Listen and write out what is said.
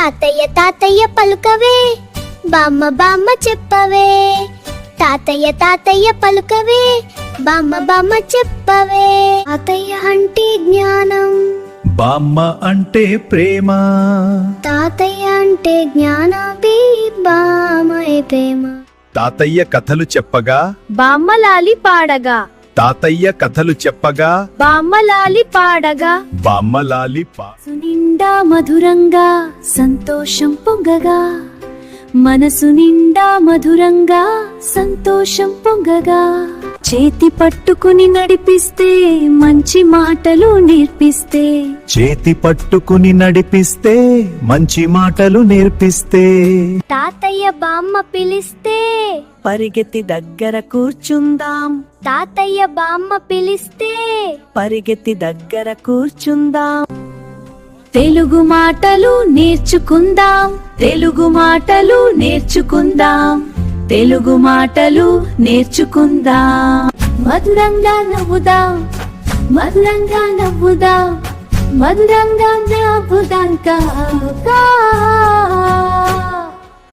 తాతయ్య తాతయ్య పలుకవే, బామ్మ బామ్మ చెప్పవే. తాతయ్య తాతయ్య పలుకవే, బామ్మ బామ్మ చెప్పవే. తాతయ్య అంటే జ్ఞానం, బామ్మ అంటే ప్రేమ. తాతయ్య అంటే జ్ఞానం, బామ్మ ప్రేమ. తాతయ్య కథలు చెప్పగా, బామ్మ లాలి పాడగా. తాతయ్య కథలు చెప్పగా, బామ్మ లాలి పాడగా. బామ్మ లాలి మనసు నిండా మధురంగా సంతోషం పొంగగా, మనసు నిండా మధురంగా సంతోషం పొంగగా. చేతి పట్టుకుని నడిపిస్తే మంచి మాటలు నేర్పిస్తే, చేతి పట్టుకుని నడిపిస్తే మంచి మాటలు నేర్పిస్తే. తాతయ్య బామ్మ పిలిస్తే పరిగెత్తి దగ్గర కూర్చుందాం. తాతయ్య బామ్మ పిలిస్తే పరిగెత్తి దగ్గర కూర్చుందాం. తెలుగు మాటలు నేర్చుకుందాం, తెలుగు మాటలు నేర్చుకుందాం, తెలుగు మాటలు నేర్చుకుందాం. మధురంగా నవ్వుదాం, మధురంగా నవ్వుదాం, మధురంగా నవ్వుదాం. కా